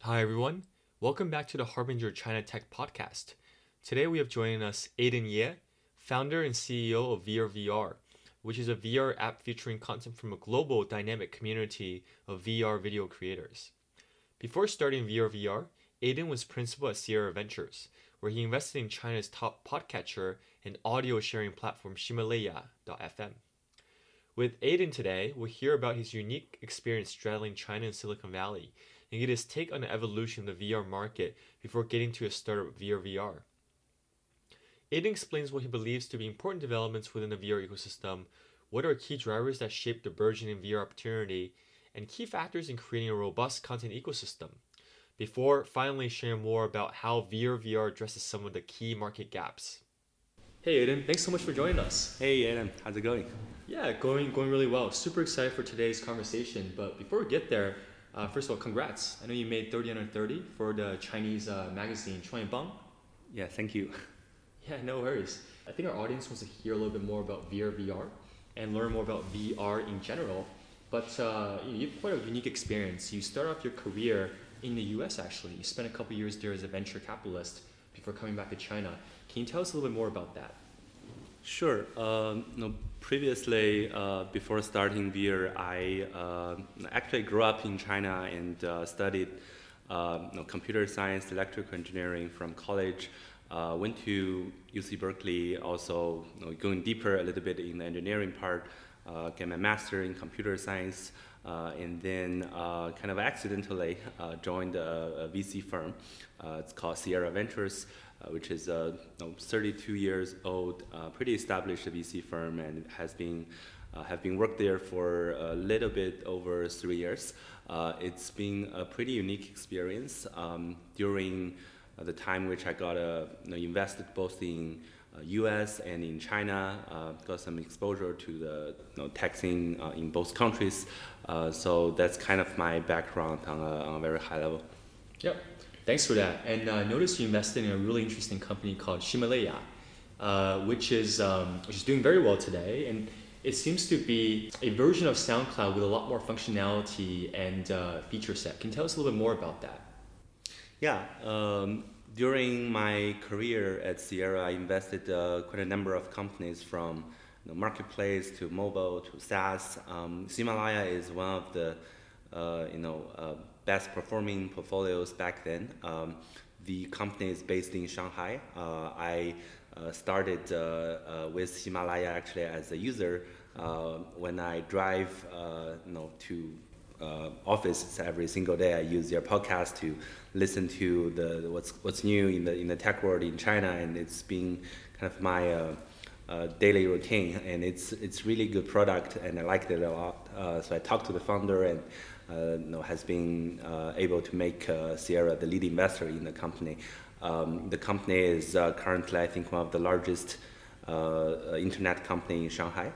Hi everyone, welcome back to the Harbinger China Tech Podcast. Today we have joining us Ayden Ye, founder and CEO of VeeR, which is a VR app featuring content from a global dynamic community of VR video creators. Before starting VeeR, Ayden was principal at Sierra Ventures, where he invested in China's top podcatcher and audio sharing platform Himalaya.fm. With Ayden today, we'll hear about his unique experience straddling China and Silicon Valley and get his take on the evolution of the VR market before getting to his startup VeeR. Ayden explains what he believes to be important developments within the VR ecosystem, what are key drivers that shape the burgeoning VR opportunity, and key factors in creating a robust content ecosystem, before finally sharing more about how VR addresses some of the key market gaps. Hey Ayden, thanks so much for joining us. Hey Adam, how's it going? Yeah, going really well. Super excited for today's conversation. But before we get there, first of all, congrats. I know you made 30 under 30 for the Chinese magazine Bang. Yeah, thank you. Yeah, no worries. I think our audience wants to hear a little bit more about VR and learn more about VR in general. But you have quite a unique experience. You start off your career in the US actually. You spent a couple years there as a venture capitalist before coming back to China. Can you tell us a little bit more about that? Sure. Previously, before starting VeeR, I actually grew up in China and studied computer science, electrical engineering from college. Went to UC Berkeley, also going deeper a little bit in the engineering part, get my master in computer science, and then kind of accidentally joined a VC firm. It's called Sierra Ventures, which is a 32 years old, pretty established VC firm, and has been have been worked there for a little bit over 3 years. It's been a pretty unique experience during the time which I got invested both in U.S. and in China, got some exposure to the tech scene in both countries. So that's kind of my background on a very high level. Yep. Thanks for that. And I noticed you invested in a really interesting company called Himalaya, which is doing very well today. And it seems to be a version of SoundCloud with a lot more functionality and feature set. Can you tell us a little bit more about that? Yeah. During my career at Sierra, I invested quite a number of companies from marketplace to mobile to SaaS. Himalaya is one of the best performing portfolios back then. The company is based in Shanghai. I started with Himalaya actually as a user. When I drive to office every single day, I use their podcast to listen to what's new in the tech world in China, and it's been kind of my daily routine, and it's really good product, and I liked it a lot. So I talked to the founder, and has been able to make Sierra the lead investor in the company. The company is currently, I think, one of the largest internet company in Shanghai.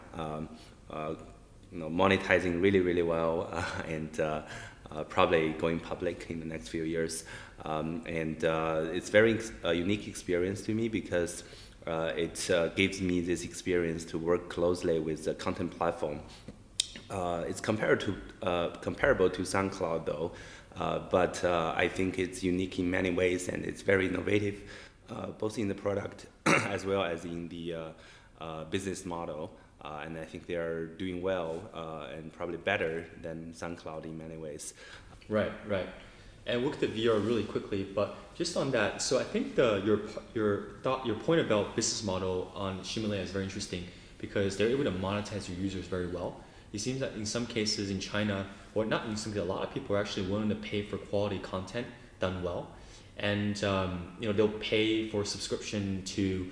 Monetizing really well, and probably going public in the next few years. And it's very unique experience to me because it gives me this experience to work closely with the content platform. It's comparable to SoundCloud though, but I think it's unique in many ways, and it's very innovative, both in the product as well as in the business model. And I think they are doing well and probably better than SoundCloud in many ways. Right. And we'll get to VR really quickly, but just on that, so I think your point about business model on Himalaya is very interesting because they're able to monetize your users very well. It seems that in some cases in China, or not in some cases, a lot of people are actually willing to pay for quality content done well, and they'll pay for subscription to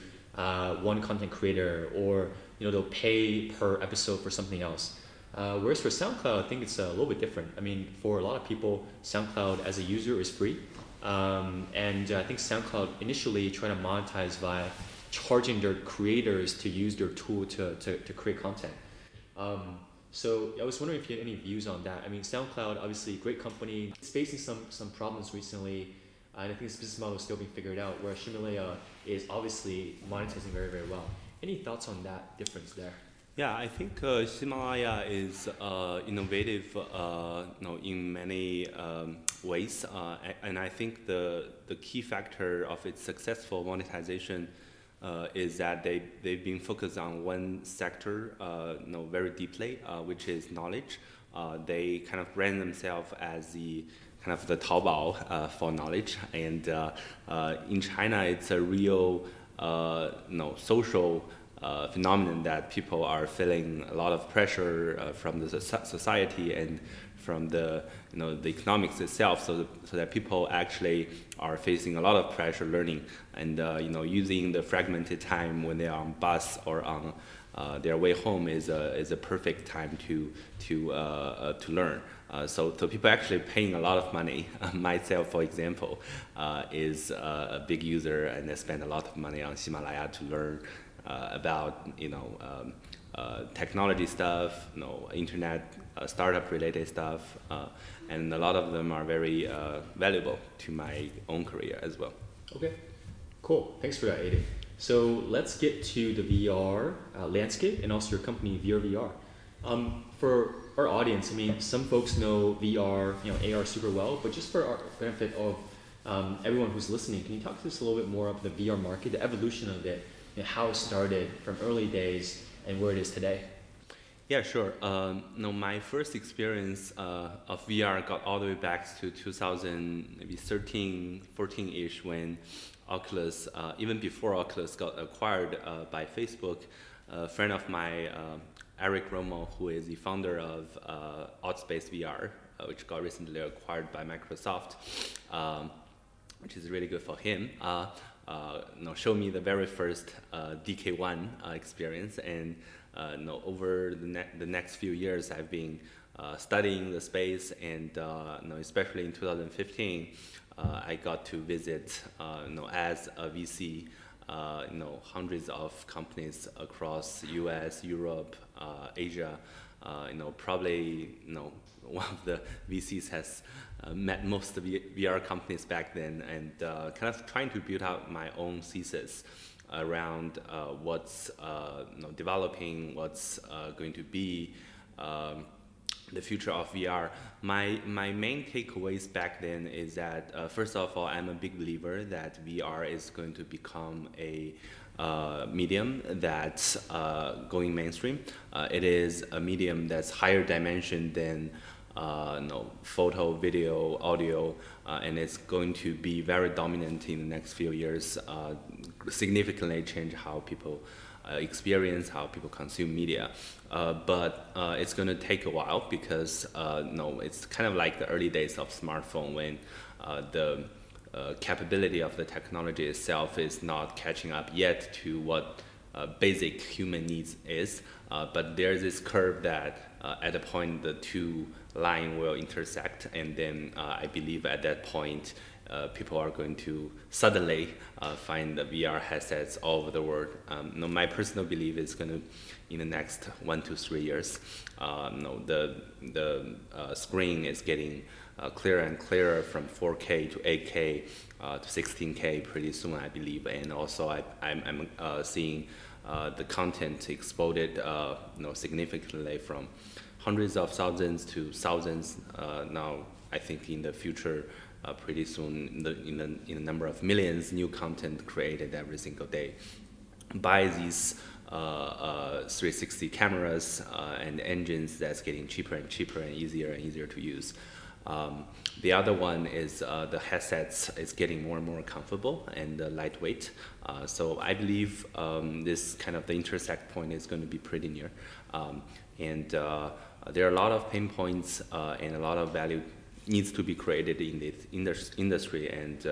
one content creator, or they'll pay per episode for something else. Whereas for SoundCloud, I think it's a little bit different. I mean, for a lot of people, SoundCloud as a user is free, and I think SoundCloud initially tried to monetize by charging their creators to use their tool to create content. So I was wondering if you had any views on that. I mean, SoundCloud, obviously a great company. It's facing some problems recently, and I think this business model is still being figured out, whereas Himalaya is obviously monetizing very well. Any thoughts on that difference there? Yeah, I think Himalaya is innovative in many ways, and I think the key factor of its successful monetization is that they've been focused on one sector, very deeply, which is knowledge. They kind of brand themselves as the kind of the Taobao for knowledge, and in China, it's a real social phenomenon that people are feeling a lot of pressure from the society and from the the economics itself, so that people actually are facing a lot of pressure learning, and using the fragmented time when they are on bus or on their way home is a perfect time to learn. So people actually paying a lot of money. Myself, for example, is a big user, and I spend a lot of money on Himalaya to learn about technology stuff, internet startup related stuff, and a lot of them are very valuable to my own career as well. Okay, cool. Thanks for that, Ayden. So let's get to the VR landscape and also your company, VeeR. For our audience, I mean, some folks know VR, AR super well, but just for our benefit of everyone who's listening, can you talk to us a little bit more of the VR market, the evolution of it, how it started from early days and where it is today? Yeah, sure. My first experience of VR got all the way back to 2000, maybe 13, 14-ish, when Oculus, even before Oculus got acquired by Facebook. A friend of mine, Eric Romo, who is the founder of Outspace VR, which got recently acquired by Microsoft, which is really good for him. Showed me the very first DK1 experience, and over the next few years, I've been studying the space, and especially in 2015, I got to visit, as a VC, hundreds of companies across U.S., Europe, Asia. Probably one of the VCs has met most of the VR companies back then, and kind of trying to build out my own thesis around what's developing, what's going to be the future of VR. My main takeaways back then is that first of all, I'm a big believer that VR is going to become a medium that's going mainstream. It is a medium that's higher dimension than photo, video, audio, and it's going to be very dominant in the next few years, significantly change how people experience, how people consume media. But it's going to take a while because it's kind of like the early days of smartphone, when the capability of the technology itself is not catching up yet to what basic human needs is. But there's this curve that at a point the two line will intersect, and then I believe at that point people are going to suddenly find the VR headsets all over the world. My personal belief is going to, in the next 1 to 3 years, the screen is getting clearer and clearer from 4K to 8K to 16K pretty soon, I believe. And also I'm seeing the content exploded significantly from hundreds of thousands to thousands. Now I think in the future, pretty soon in the number of millions new content created every single day by these 360 cameras and engines that's getting cheaper and cheaper and easier to use. The other one is the headsets is getting more and more comfortable and lightweight. So I believe this kind of the intersect point is going to be pretty near. And there are a lot of pain points and a lot of value needs to be created in this industry. And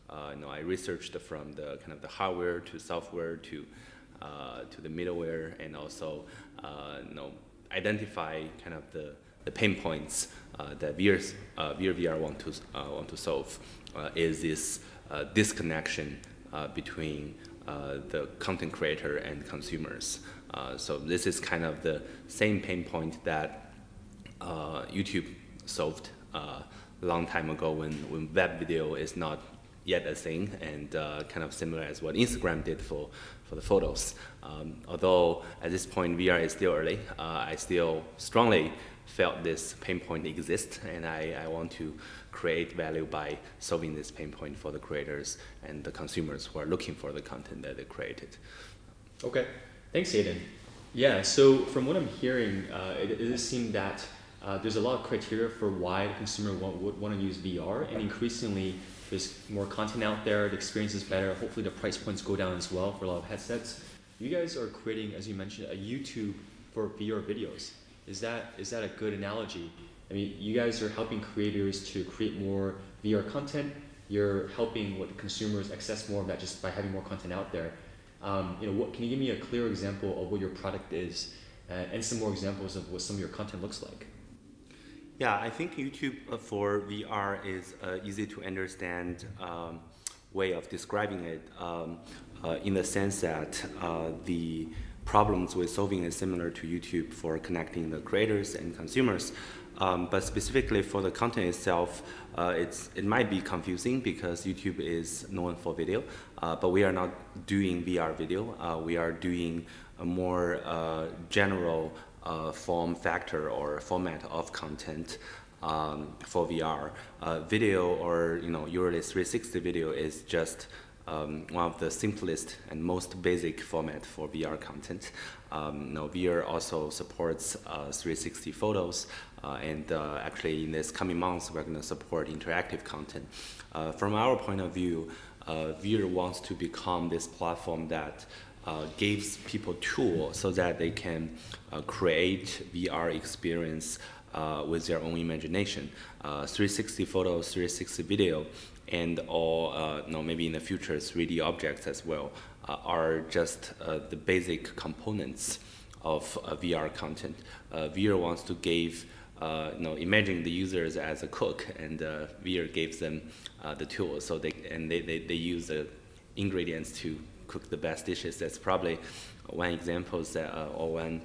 I researched from the kind of the hardware to software to the middleware, and also identify kind of the pain points that VeeR want to solve. Is this disconnection between the content creator and consumers. So this is kind of the same pain point that YouTube solved a long time ago when web video is not yet a thing, and kind of similar as what Instagram did for the photos. Although at this point VR is still early, I still strongly felt this pain point exists, and I want to create value by solving this pain point for the creators and the consumers who are looking for the content that they created. Okay, thanks, Ayden. Yeah, so from what I'm hearing, it does seem that there's a lot of criteria for why the consumer would want to use VR, and increasingly there's more content out there, the experience is better, hopefully the price points go down as well for a lot of headsets. You guys are creating, as you mentioned, a YouTube for VR videos. Is that a good analogy? I mean, you guys are helping creators to create more VR content. You're helping what the consumers access more of that just by having more content out there. Can you give me a clear example of what your product is and some more examples of what some of your content looks like? Yeah, I think YouTube for VR is easy to understand way of describing it in the sense that the problems we're solving is similar to YouTube for connecting the creators and consumers. But specifically for the content itself, it might be confusing because YouTube is known for video, but we are not doing VR video. We are doing a more general form factor or format of content for VR. Video or usually 360 video is just one of the simplest and most basic format for VR content. VeeR also supports 360 photos, and actually in this coming months we're going to support interactive content. From our point of view, VeeR wants to become this platform that gives people tools so that they can create VR experience with their own imagination. 360 photos, 360 video, and all, maybe in the future 3D objects as well, are just the basic components of VR content. VeeR wants to give, imagine the users as a cook, and VeeR gives them the tools so they use the ingredients to cook the best dishes. That's probably one example or one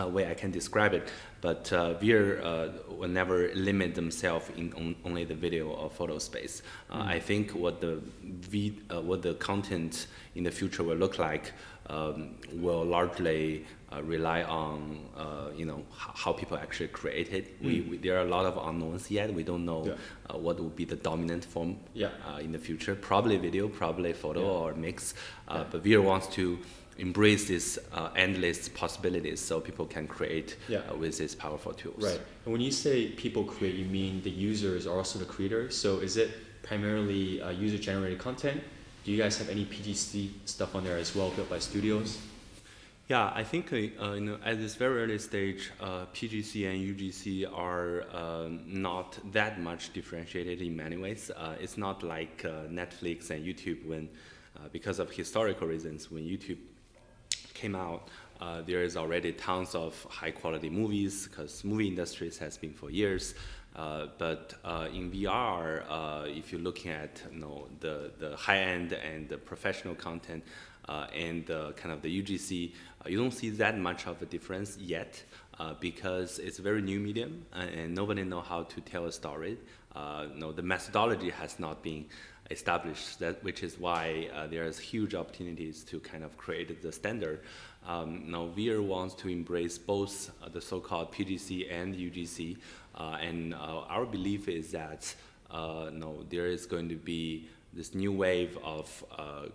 way I can describe it. But VeeR will never limit themselves in only the video or photo space. I think what the content in the future will look like will largely rely on how people actually create it. There are a lot of unknowns yet. We don't know what will be the dominant form in the future. Probably video, probably photo, or mix. But VeeR wants to embrace these endless possibilities so people can create with these powerful tools. Right. And when you say people create, you mean the users are also the creators? So is it primarily user-generated content? Do you guys have any PGC stuff on there as well built by studios? Yeah, I think at this very early stage, PGC and UGC are not that much differentiated in many ways. It's not like Netflix and YouTube when, because of historical reasons, when YouTube came out, there is already tons of high-quality movies because movie industries has been for years. But in VR, if you're looking at the high-end and the professional content and kind of the UGC, you don't see that much of a difference yet because it's a very new medium and nobody knows how to tell a story. The methodology has not been established, which is why there's huge opportunities to kind of create the standard. Now VeeR wants to embrace both the so-called PGC and UGC, and our belief is that there is going to be this new wave of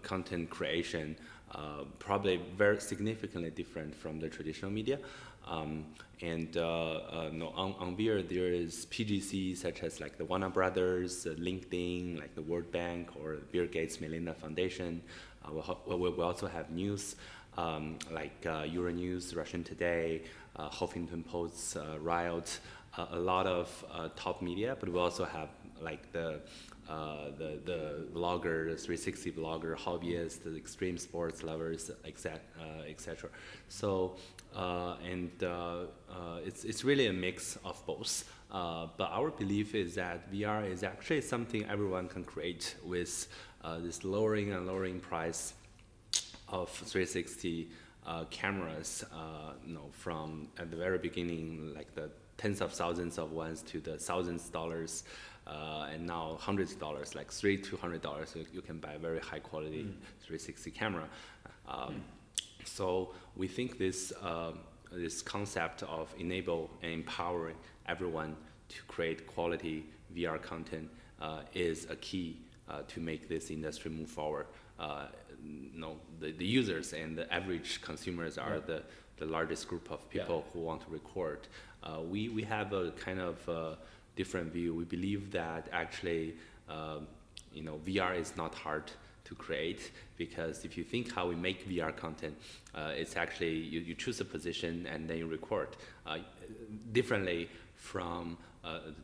content creation, probably very significantly different from the traditional media. On VeeR there is PGC such as like the Warner Brothers, LinkedIn, like the World Bank or Bill Gates Melinda Foundation. We also have news like Euronews, Russian Today, Huffington Post, Riot, a lot of top media, but we also have like the vlogger, the 360 vlogger, hobbyists, the extreme sports lovers, etc. So it's really a mix of both. But our belief is that VR is actually something everyone can create with this lowering and lowering price of 360 cameras. From at the very beginning, like the tens of thousands of ones to the thousands of dollars. And now hundreds of dollars, like $300 to $100, you can buy a very high quality 360 camera. So we think this this concept of enable and empowering everyone to create quality VR content is a key to make this industry move forward. The users and the average consumers are the largest group of people who want to record. We have a kind of different view. We believe that actually, VR is not hard to create, because if you think how we make VR content, it's actually you choose a position and then you record. Differently from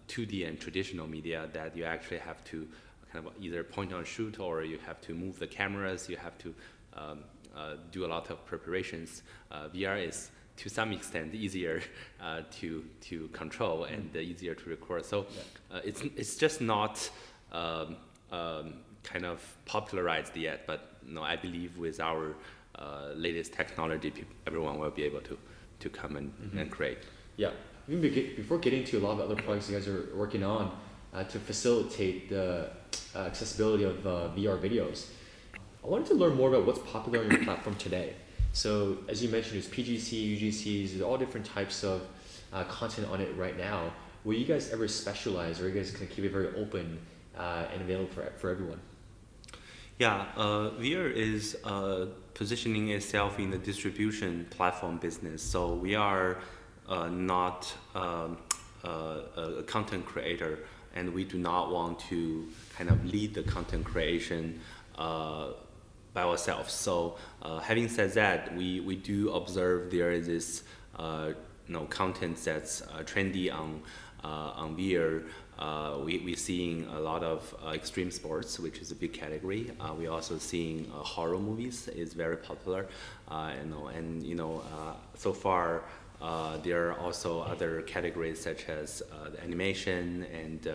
2D and traditional media that you actually have to kind of either point and shoot, or you have to move the cameras, you have to do a lot of preparations. VR is to some extent easier to control and easier to record. So it's just not kind of popularized yet, but I believe with our latest technology, everyone will be able to come and create. Yeah. Before getting to a lot of other products you guys are working on to facilitate the accessibility of VR videos, I wanted to learn more about what's popular on your platform today. So as you mentioned, there's PGC, UGCs, there's all different types of content on it right now. Will you guys ever specialize, or are you guys going to keep it very open and available for everyone? Yeah, VeeR is positioning itself in the distribution platform business. So we are not a content creator, and we do not want to kind of lead the content creation by ourselves. So having said that, we do observe there is this content that's trendy on VeeR. We're seeing a lot of extreme sports, which is a big category. We're also seeing horror movies is very popular, so far there are also other categories such as the animation and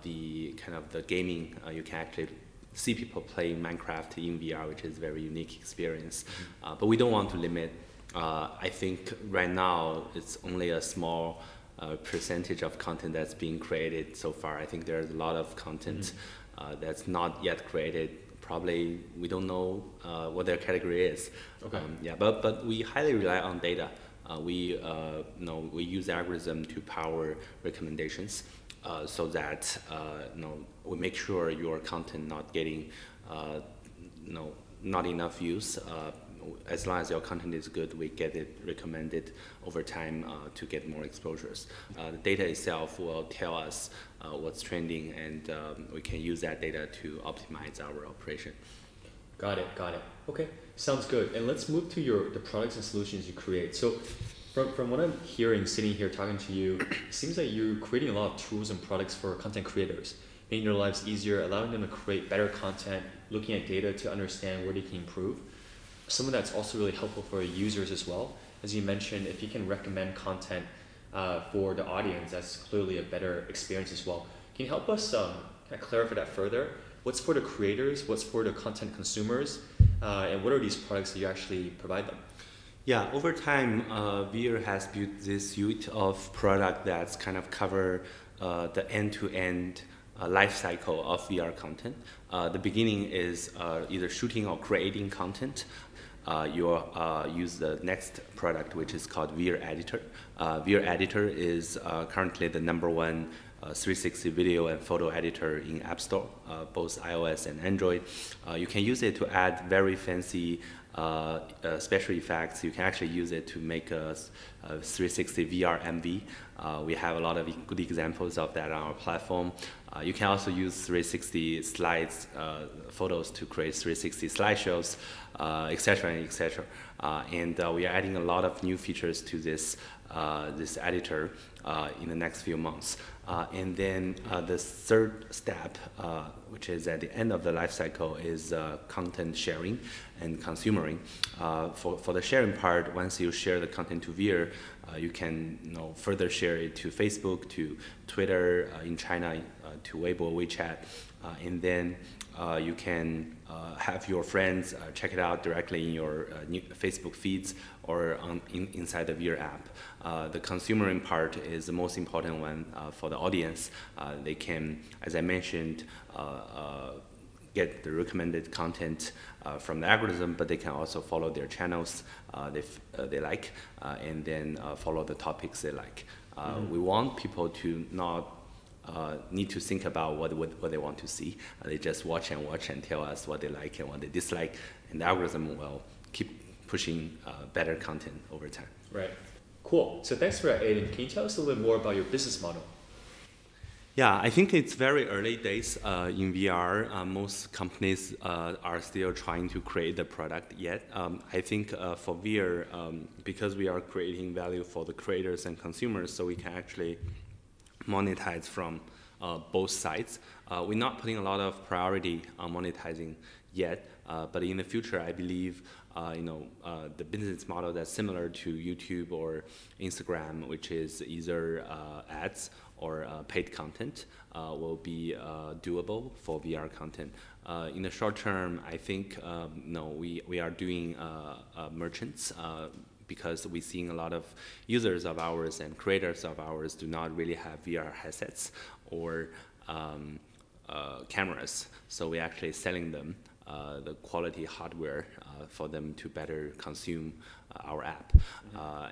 the kind of the gaming. You can actually see people playing Minecraft in VR, which is a very unique experience. But we don't want to limit. I think right now it's only a small percentage of content that's being created so far. I think there's a lot of content that's not yet created. Probably we don't know what their category is. Okay. But we highly rely on data. We use algorithm to power recommendations, so that we make sure your content not getting not enough views. As long as your content is good, we get it recommended over time to get more exposures. The data itself will tell us what's trending, and we can use that data to optimize our operation. Got it. Okay, sounds good. And let's move to the products and solutions you create. So from what I'm hearing, sitting here talking to you, it seems like you're creating a lot of tools and products for content creators, making their lives easier, allowing them to create better content, looking at data to understand where they can improve. Some of that's also really helpful for users as well. As you mentioned, if you can recommend content for the audience, that's clearly a better experience as well. Can you help us kind of clarify that further? What's for the creators? What's for the content consumers? And what are these products that you actually provide them? Yeah, over time, VeeR has built this suite of product that's kind of cover the end-to-end life cycle of VR content. The beginning is either shooting or creating content. You use the next product, which is called VeeR Editor. VeeR Editor is currently the #1 360 video and photo editor in App Store, both iOS and Android. You can use it to add very fancy special effects. You can actually use it to make a 360 VR MV. We have a lot of good examples of that on our platform. You can also use 360 slides, photos to create 360 slideshows, etc., etc. And we are adding a lot of new features to this editor in the next few months. And then the third step, which is at the end of the life cycle, is content sharing and consumering. For the sharing part, once you share the content to VeeR, you can further share it to Facebook, to Twitter in China, to Weibo, WeChat, and then you can have your friends check it out directly in your Facebook feeds or inside the VeeR app. The consumering part is the most important one for the audience. They can, as I mentioned, get the recommended content from the algorithm, but they can also follow their channels they like, and then follow the topics they like. We want people to not need to think about what they want to see. They just watch and tell us what they like and what they dislike, and the algorithm will keep pushing better content over time. Right. Cool. So thanks for that, Ayden. Can you tell us a little bit more about your business model? Yeah, I think it's very early days in VR. Most companies are still trying to create the product yet. I think for VeeR, because we are creating value for the creators and consumers, so we can actually monetize from both sides. We're not putting a lot of priority on monetizing yet, but in the future, I believe the business model that's similar to YouTube or Instagram, which is either ads or paid content, will be doable for VR content. In the short term, I think we are doing merchants because we're seeing a lot of users of ours and creators of ours do not really have VR headsets or cameras, so we're actually selling them the quality hardware for them to better consume our app.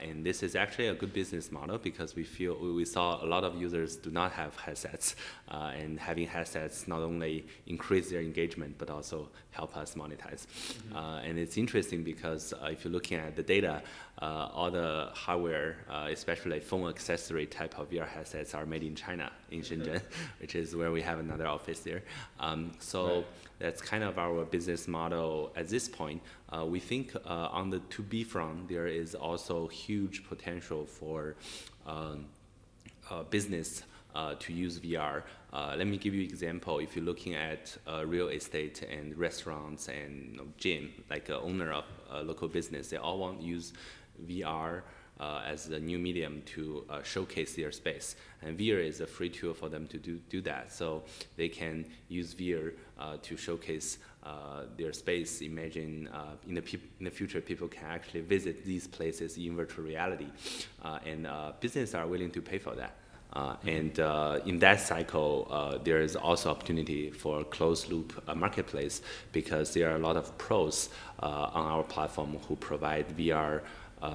And this is actually a good business model because we saw a lot of users do not have headsets, and having headsets not only increase their engagement but also help us monetize. And it's interesting because if you're looking at the data, all the hardware, especially phone accessory type of VR headsets, are made in China, in Shenzhen, which is where we have another office there. So that's kind of our business model at this point. We think on the 2B front, there is also huge potential for business to use VR. Let me give you an example. If you're looking at real estate and restaurants and gym, like an owner of a local business, they all want to use VR as a new medium to showcase their space. And VeeR is a free tool for them to do that. So they can use VeeR to showcase their space. Imagine in the future, people can actually visit these places in virtual reality. And businesses are willing to pay for that. And in that cycle, there is also opportunity for closed loop marketplace because there are a lot of pros on our platform who provide VR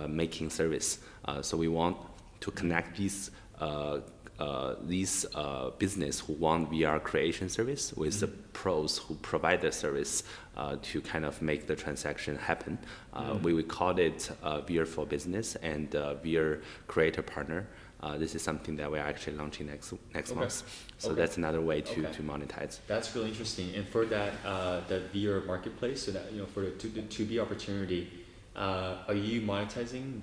making service. So we want to connect these business who want VR creation service with the pros who provide the service to kind of make the transaction happen. We called it VeeR for Business and VeeR Creator Partner. This is something that we're actually launching next month. So that's another way to monetize. That's really interesting. And for that, the VeeR marketplace, so that for the 2B opportunity, are you monetizing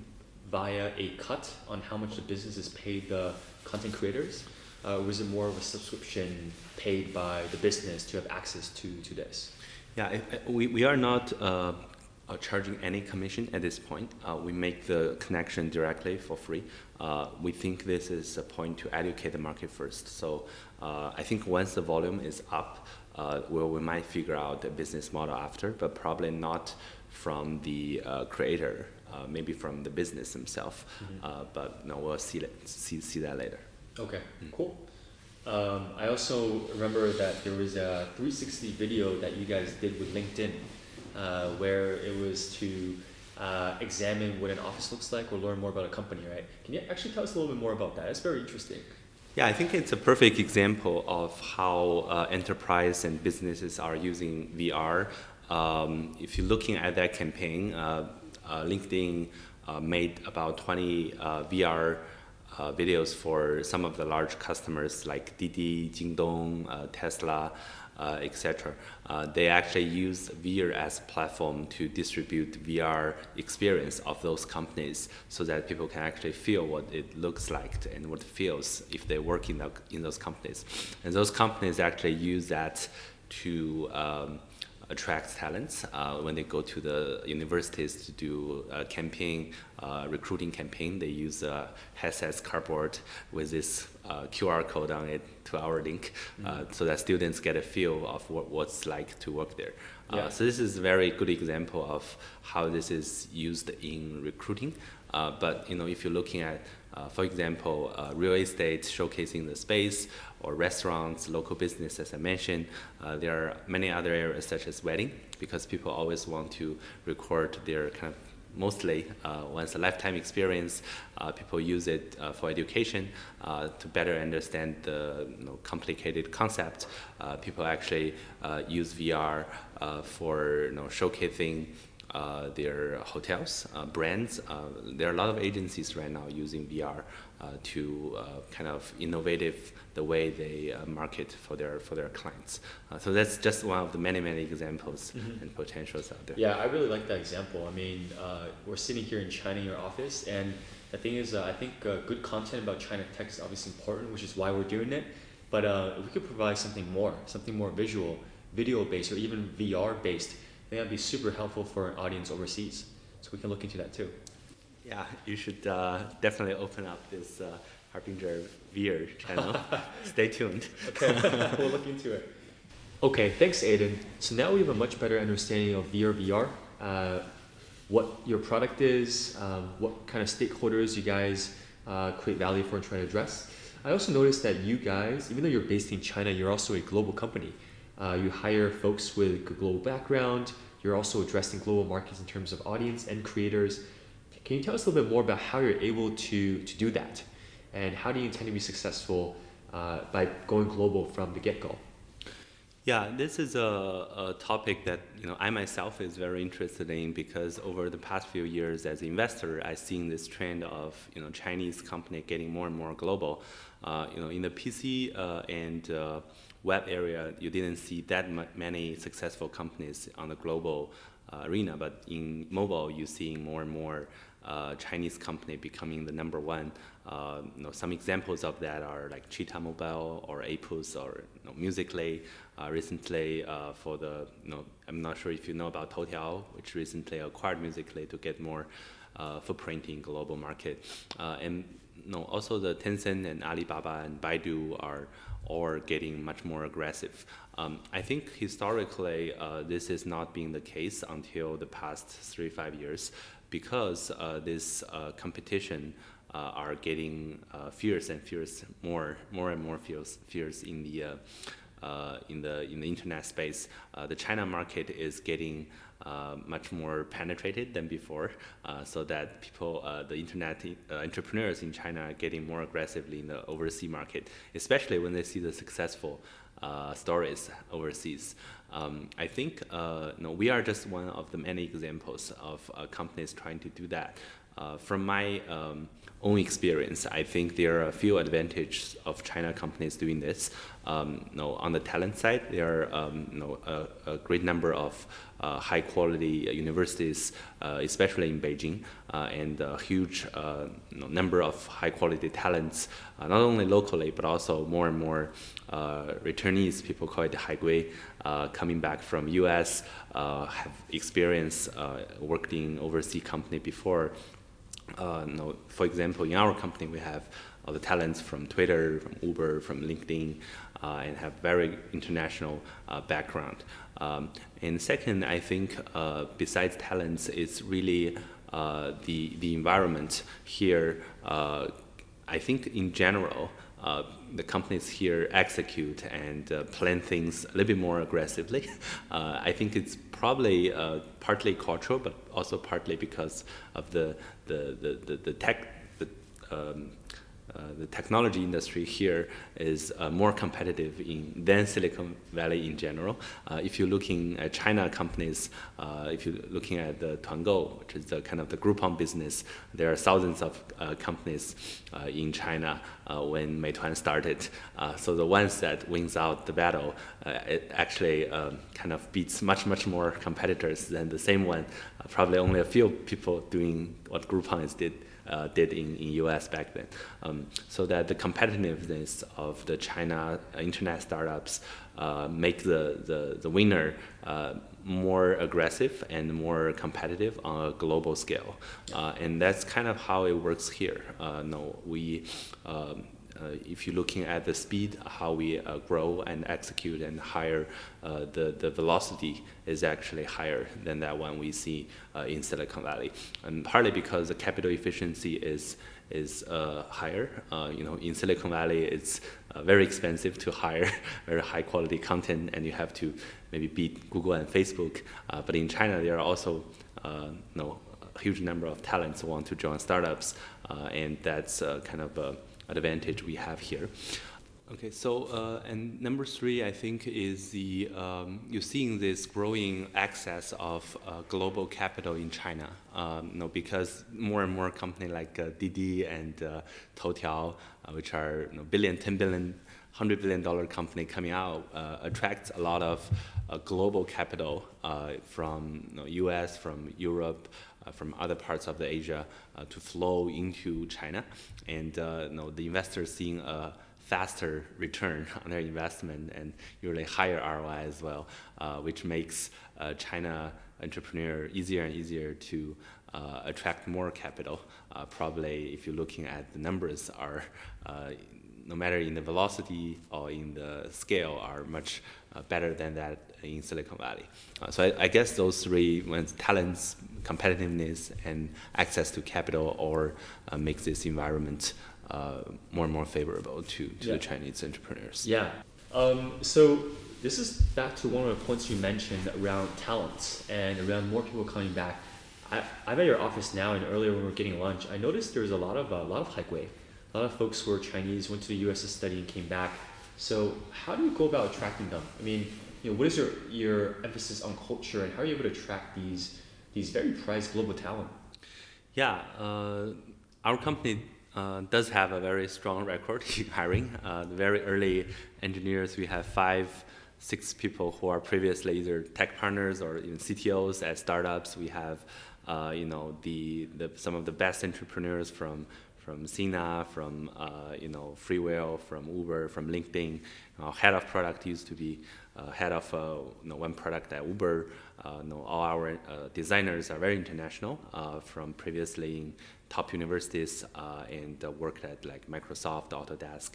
via a cut on how much the business is paid the content creators? Or is it more of a subscription paid by the business to have access to this? Yeah, we are not charging any commission at this point. We make the connection directly for free. We think this is a point to educate the market first. So I think once the volume is up, we might figure out a business model after, but probably not from the creator, maybe from the business himself. But no, we'll see that later. Okay, cool. I also remember that there was a 360 video that you guys did with LinkedIn, where it was to examine what an office looks like or learn more about a company, right? Can you actually tell us a little bit more about that? It's very interesting. Yeah, I think it's a perfect example of how enterprise and businesses are using VR. If you're looking at that campaign, LinkedIn made about 20 VR videos for some of the large customers like Didi, Jingdong, Tesla, etc. They actually use VeeR as a platform to distribute VR experience of those companies so that people can actually feel what it looks like and what it feels if they work in those companies. And those companies actually use that to attract talents when they go to the universities to do a campaign, recruiting campaign. They use headsets, cardboard with this QR code on it to our link, so that students get a feel of what's like to work there. So this is a very good example of how this is used in recruiting. But if you're looking at, for example, real estate showcasing the space, or restaurants, local business, as I mentioned, there are many other areas such as wedding, because people always want to record their kind of mostly once a lifetime experience. People use it for education to better understand the complicated concept. People actually use VR for showcasing their hotels, brands. There are a lot of agencies right now using VR to kind of innovative the way they market for their clients. So that's just one of the many examples and potentials out there. Yeah, I really like that example. I mean, we're sitting here in China in your office, and the thing is, I think good content about China tech is obviously important, which is why we're doing it. But if we could provide something more visual, video-based, or even VR-based, I think that'd be super helpful for an audience overseas. So we can look into that too. Yeah, you should definitely open up this Harbinger VeeR channel. Stay tuned. Okay, we'll look into it. Okay, thanks, Ayden. So now we have a much better understanding of VeeR VR, what your product is, what kind of stakeholders you guys create value for and try to address. I also noticed that you guys, even though you're based in China, you're also a global company. You hire folks with a global background. You're also addressing global markets in terms of audience and creators. Can you tell us a little bit more about how you're able to do that? And how do you intend to be successful by going global from the get-go? Yeah, this is a topic that I myself is very interested in, because over the past few years as an investor, I've seen this trend of Chinese company getting more and more global. In the PC and web area, you didn't see that many successful companies on the global arena, but in mobile, you're seeing more and more Chinese company becoming the number one. Some examples of that are like Cheetah Mobile or Apus or Musical.ly. Recently, for the I'm not sure if you know about Toutiao, which recently acquired Musical.ly to get more footprint in global market. And also the Tencent and Alibaba and Baidu are all getting much more aggressive. I think historically this is not being the case until the past 3-5 years, because this competition are getting fierce and fierce, more and more fierce in the internet space. The China market is getting much more penetrated than before, so that people, the internet entrepreneurs in China are getting more aggressively in the overseas market, especially when they see the successful stories overseas. I think we are just one of the many examples of companies trying to do that. From my own experience, I think there are a few advantages of China companies doing this. On the talent side, there are a great number of high quality universities, especially in Beijing, and a huge number of high quality talents, not only locally but also more and more returnees, people call it Haigui, coming back from US, have experience worked in overseas company before. For example, in our company, we have all the talents from Twitter, from Uber, from LinkedIn, and have very international background. And second, I think besides talents, it's really the environment here. I think in general, the companies here execute and plan things a little bit more aggressively. I think it's probably partly cultural, but also partly because of the technology industry here is more competitive than Silicon Valley in general. If you're looking at China companies, if you're looking at the Tuangou, which is the kind of the Groupon business, there are thousands of companies in China when Meituan started. So the ones that wins out the battle, it actually kind of beats much more competitors than the same one. Probably only a few people doing what Groupon did in US back then. So that the competitiveness of the China internet startups make the winner more aggressive and more competitive on a global scale. And that's kind of how it works here. if you're looking at the speed, how we grow and execute and hire, the velocity is actually higher than that one we see in Silicon Valley, and partly because the capital efficiency is higher. In Silicon Valley, it's very expensive to hire very high quality content, and you have to maybe beat Google and Facebook. But in China, there are also a huge number of talents who want to join startups, and that's kind of an advantage we have here. Okay, so and number three, I think, is you're seeing this growing access of global capital in China. Because more and more companies like Didi and Toutiao, which are billion, 10 billion, $100 billion company coming out, attracts a lot of global capital from US, from Europe, from other parts of the Asia to flow into China, and the investors seeing a faster return on their investment and usually higher ROI as well, which makes China entrepreneur easier and easier to attract more capital. Probably, if you're looking at the numbers, are no matter in the velocity or in the scale, are much better than that in Silicon Valley. So I guess those three, when talents, competitiveness, and access to capital, or makes this environment more and more favorable to the Chinese entrepreneurs. Yeah. So this is back to one of the points you mentioned around talents and around more people coming back. I'm at your office now, and earlier when we were getting lunch, I noticed there's a lot of Haikwei. A lot of folks who are Chinese went to the U.S. to study and came back. So how do you go about attracting them? I mean, what is your emphasis on culture, and how are you able to attract these very prized global talent? Yeah, our company does have a very strong record in hiring. The very early engineers, we have 5-6 people who are previously either tech partners or even CTOs at startups. We have some of the best entrepreneurs from Sina, from Freewheel, from Uber, from LinkedIn. Head of product used to be head of one product at Uber. All our designers are very international, from previously in top universities and worked at like Microsoft, Autodesk.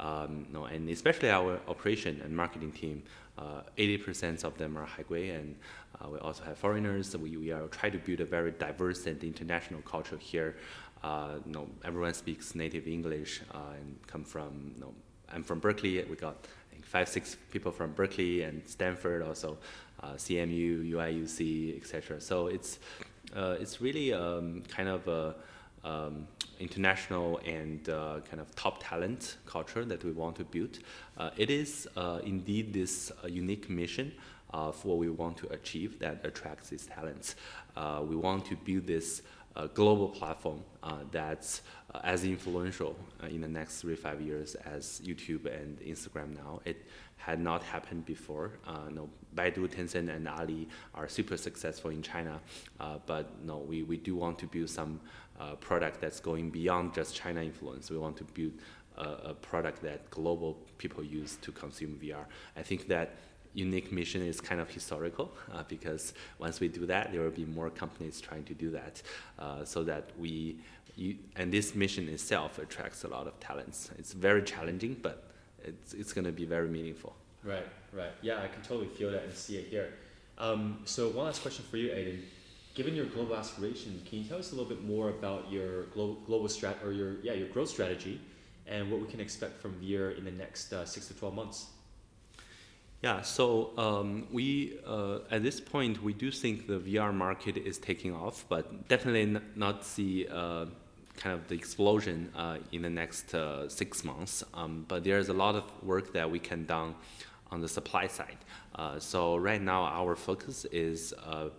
And especially our operation and marketing team, 80% of them are Haikwei, and we also have foreigners. We are trying to build a very diverse and international culture here. Everyone speaks native English and come from. I'm from Berkeley. We got 5-6 people from Berkeley and Stanford, also CMU, UIUC, etc. So it's really kind of a international and kind of top talent culture that we want to build. It is indeed this unique mission of what we want to achieve that attracts these talents. We want to build this global platform that's as influential in the next 3-5 years as YouTube and Instagram now. It had not happened before. Baidu, Tencent, and Ali are super successful in China, but we do want to build some product that's going beyond just China influence. We want to build a product that global people use to consume VR. I think that unique mission is kind of historical because once we do that, there will be more companies trying to do that, so that and this mission itself attracts a lot of talents. It's very challenging, but it's going to be very meaningful. Right. Yeah, I can totally feel that and see it here. So one last question for you, Ayden. Given your global aspiration, can you tell us a little bit more about your global your growth strategy, and what we can expect from VeeR in the next 6 to 12 months? Yeah, so we at this point we do think the VR market is taking off, but definitely not see kind of the explosion in the next 6 months. But there's a lot of work that we can do on the supply side. So right now our focus is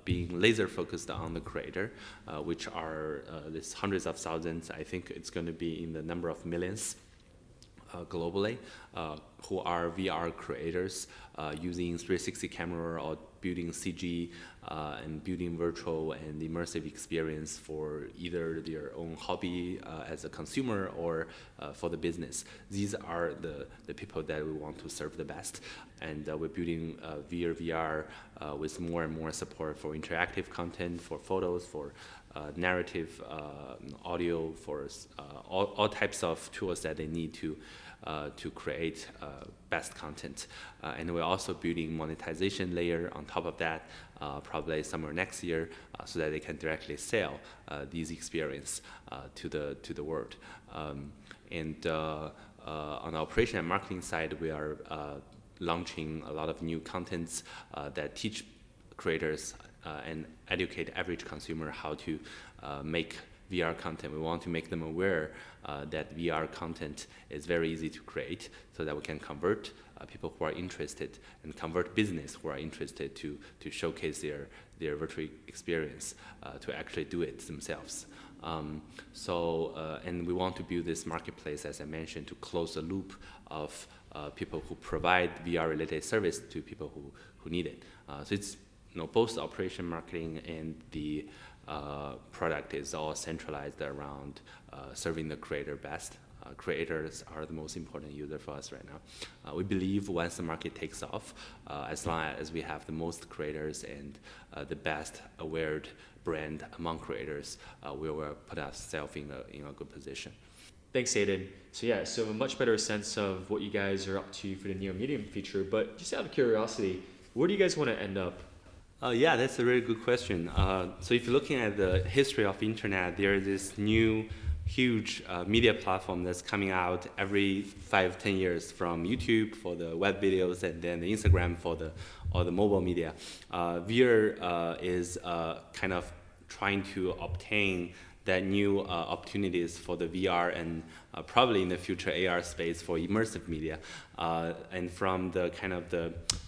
being laser focused on the creator, which are these hundreds of thousands. I think it's going to be in the number of millions globally. who are VR creators using 360 camera or building CG and building virtual and immersive experience for either their own hobby as a consumer or for the business. These are the people that we want to serve the best. And we're building VeeR VR with more and more support for interactive content, for photos, for narrative, audio, for all types of tools that they need to create best content. And we're also building monetization layer on top of that, probably somewhere next year, so that they can directly sell these experience to the world. On the operation and marketing side, we are launching a lot of new contents that teach creators and educate average consumer how to make VR content. We want to make them aware that VR content is very easy to create, so that we can convert people who are interested and convert business who are interested to showcase their virtual experience to actually do it themselves. And we want to build this marketplace, as I mentioned, to close the loop of people who provide VR-related service to people who need it. So it's both operation, marketing, and the product is all centralized around serving the creator best. Creators are the most important user for us right now. We believe once the market takes off, as long as we have the most creators and the best aware brand among creators, we will put ourselves in a good position. Thanks, Ayden. So yeah, so a much better sense of what you guys are up to for the near medium future. But just out of curiosity, where do you guys want to end up? Yeah, that's a really good question. So if you're looking at the history of internet, there is this new huge media platform that's coming out every 5-10 years, from YouTube for the web videos and then the Instagram for all the mobile media. VeeR is kind of trying to obtain that new opportunities for the VR and probably in the future AR space for immersive media. And from the kind of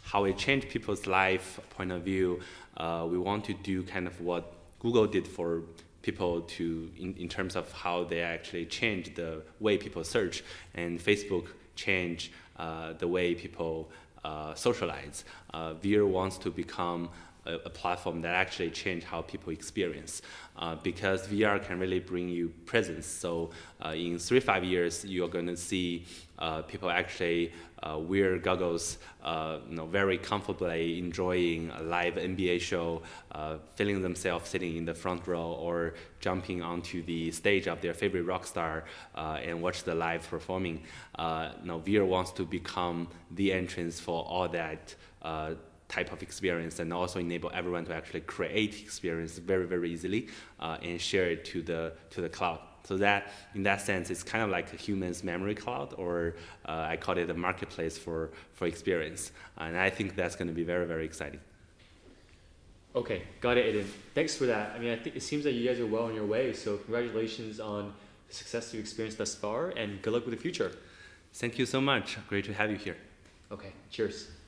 how it changed people's life point of view, we want to do kind of what Google did for people in terms of how they actually change the way people search, and Facebook change the way people socialize. VeeR wants to become a platform that actually change how people experience, because VR can really bring you presence. So in 3-5 years, you're going to see people actually wear goggles, very comfortably enjoying a live NBA show, feeling themselves sitting in the front row or jumping onto the stage of their favorite rock star and watch the live performing. VeeR wants to become the entrance for all that type of experience, and also enable everyone to actually create experience very, very easily and share it to the cloud. So that, in that sense, it's kind of like a human's memory cloud, or I call it a marketplace for experience. And I think that's going to be very, very exciting. Okay, got it, Ayden. Thanks for that. I mean, I think it seems that you guys are well on your way. So congratulations on the success you've experienced thus far, and good luck with the future. Thank you so much. Great to have you here. Okay, cheers.